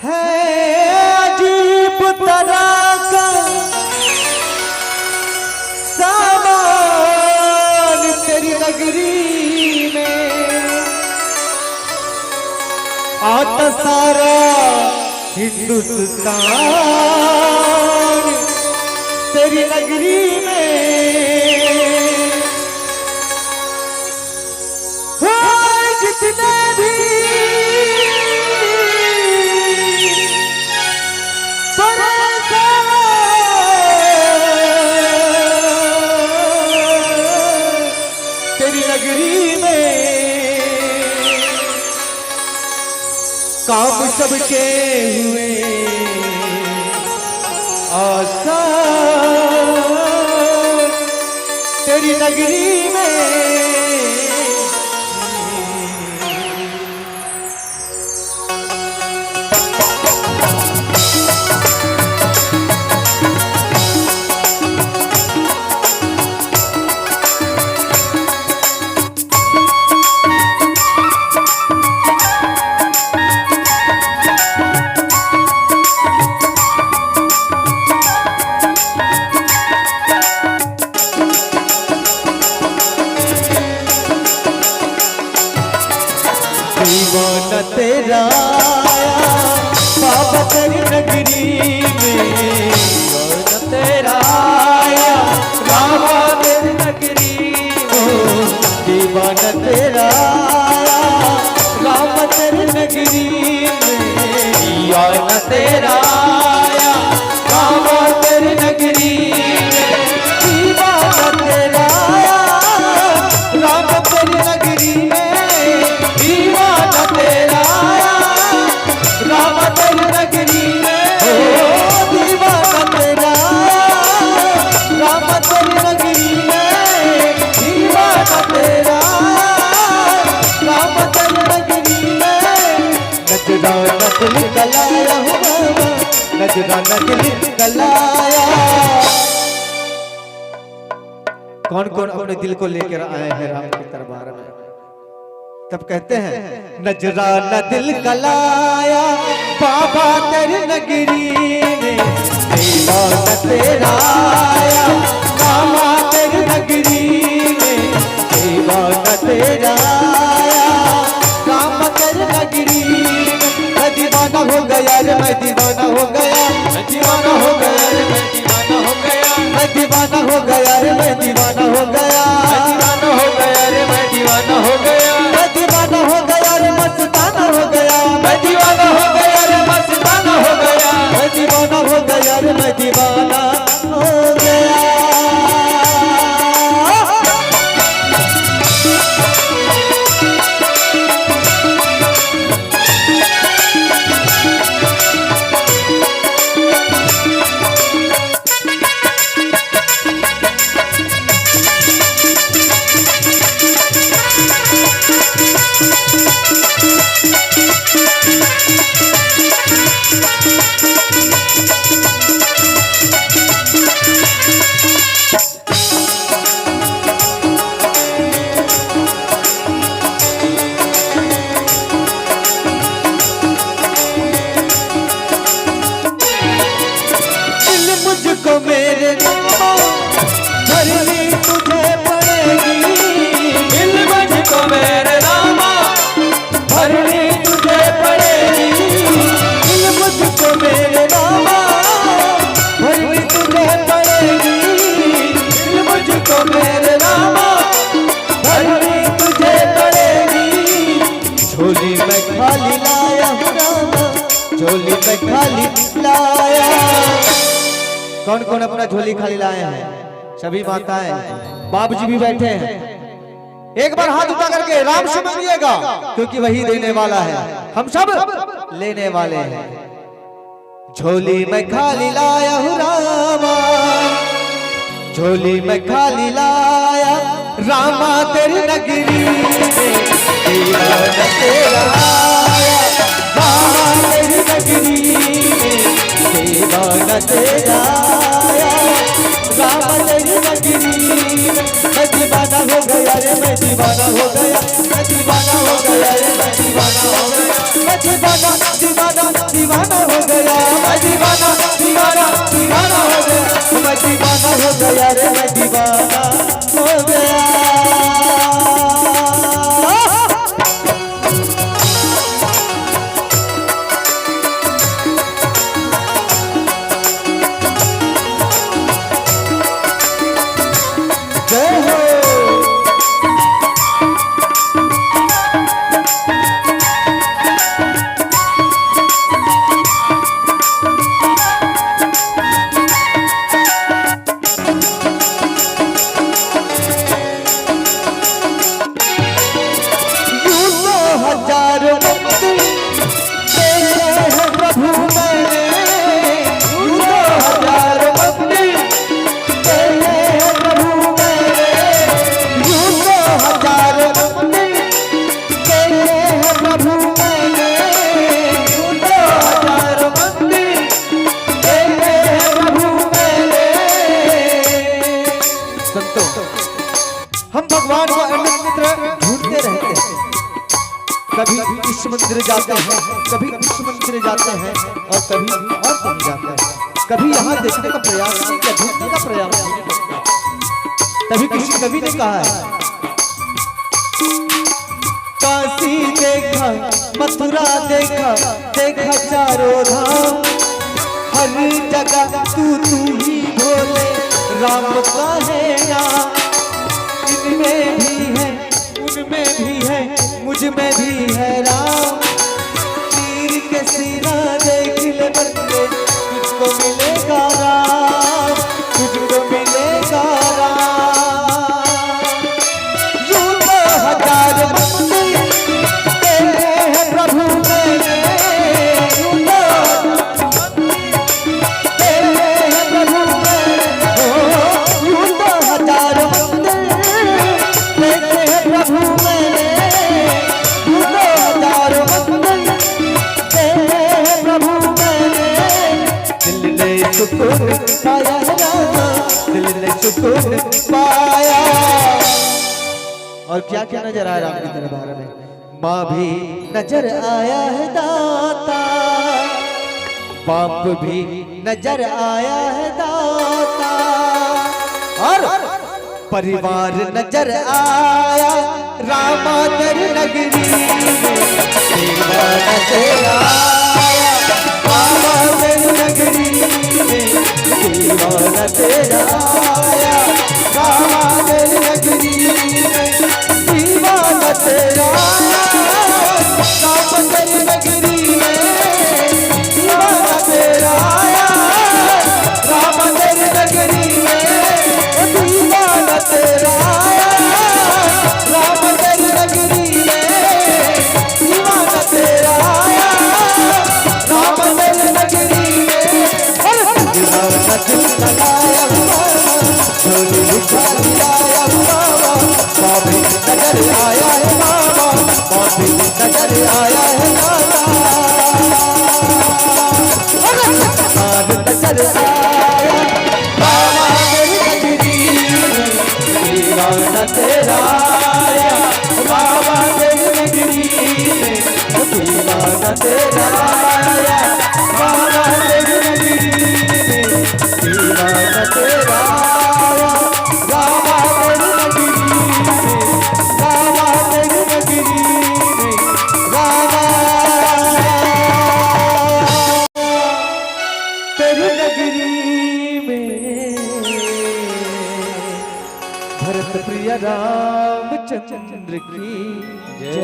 है अजीब तरह का सामान तेरी नगरी में, आता सारा हिंदुस्तान तेरी नगरी में। जितने भी तेरी नगरी में काम सबके हुए आसान तेरी नगरी में। दीवाना तेरा आया बाबा तेरी नगरी में, दीवाना तेरा आया बाबा तेरी नगरी में, दीवाना तेरा आया बाबा तेरी नगरी में, दीवाना तेरा आया बाबा तेरी नगरी में, दीवाना तेरा आया बाबा तेरी नगरी में, दीवाना तेरा आया राम तेरी नगरी में, दीवाना तेरा आया राम तेरी नगरी में, दीवाना तेरा आया राम तेरी नगरी में। नजराना दिल गलाया हुआ, नजराना दिल गलाया। कौन कौन अपने दिल को लेकर आए हैं राम के दरबार में? तब कहते हैं नजराना दिल गलाया बाबा तेरी नगरी में, दीवाना तेरा आया बाबा तेरी नगरी में, दीवाना तेरा आया बाबा तेरी नगरी में। मैं दीवाना हो गया रे, मैं दीवाना हो गया, मैं दीवाना हो गया रे, मैं दीवाना हो गया, मैं दीवाना हो गया रे, मैं दीवाना हो गया, मैं दीवाना हो गया रे, मैं दीवाना हो गया, मैं दीवाना हो गया रे, मस्ताना हो गया, मैं दीवाना हो गया रे, मस्ताना हो गया, मैं दीवाना हो गया रे, मैं दीवाना हो गया। मुझको मेरे भरनी तुझे पड़ेगी, दिल मुझको मेरे रामा भरनी तुझे पड़ेगी, दिल मुझको मेरे रामा भरनी तुझे पड़ेगी, दिल मुझको मेरे रामा भरनी तुझे पड़ेगी। झोली में खाली लाया हूँ रामा, झोली में खाली लाया। कौन कौन अपना झोली खाली लाए हैं? सभी माताएं, बाबूजी भी बैठे हैं। एक बार हाथ उठा करके राम से मांगिएगा, क्योंकि वही देने वाला है, हम सब लेने वाले हैं। झोली में खाली लाया हूँ रामा, झोली में खाली लाया रामा तेरी नगरी में, दीवाना तेरा आया रामा तेरी नगरी में, दीवाना तेरा आया रामा तेरी नगरी में। मैं दीवाना हो गया रे, मैं दीवाना हो गया, मैं दीवाना हो गया रे, मैं दीवाना हो गया, मैं दीवाना दीवाना दीवाना हो गया, मैं दीवाना दीवाना दीवाना हो गया, मैं दीवाना हो गया रे, मैं दीवाना हो गया। जय हो। हम भगवान को अन्यत्र ढूंढते रहते हैं, कभी इस मंदिर जाते हैं, कभी उस मंदिर जाते हैं, और कभी और कहीं जाते हैं, कभी यहाँ देखने का प्रयास नहीं किया, ढूंढने का प्रयास नहीं किया। तभी किसी कवि ने कहा है, काशी देखा मथुरा देखा, देखा चारों धाम, हर जगह तू ही भोले राम का है नाम। इनमें भी है उनमें भी है मुझ में भी है राम, तीर के सीना देख ले बंदे, तुझको मिलेगा राम, तुझको मिलेगा राम। यूं तो हजार मंदिर तेरे हैं प्रभु मेरे, यूं तो तेरे हैं प्रभु मेरे, यूं तो हजार मंदिर तेरे हैं प्रभु मेरे, यूं तो हजार मंदिर तेरे हैं प्रभु मेरे। दिल ने सुकून पाया है रामा, दिल ने सुकून पाया। और क्या क्या नजर आया राम के दरबार में, माँ भी नजर आया है दाता, बाप भी नजर आया है दाता, और परिवार नजर आया रामा तेरी नगरी में, सेवा नजर आया रामा तेरी नगरी में, सेवा नजर आया रामा तेरी नगरी में, सेवा नजर आया रामा तेरी नगरी में, सेवा नजर आया रामा तेरी नगरी में, सेवा नजर आया राम तेरी नगरी में, सेवा नजर आया राम तेरी नगरी में। लगाया झोली बिछा दिलाया बाबा, बाबी नजर आया है बाबा, बाबी नजर आया है दादा, नजर आया बाबा तेरी नगरी में, सेवा नजर आया बाबा तेरी नगरी में, सेवा नजर आया बाबा तेरी नगरी में, सेवा नजर आया बाबा तेरी नगरी में, बाबा तेरी नगरी में, बाबा तेरी नगरी में। भरत प्रिय रामचंद्र की जय।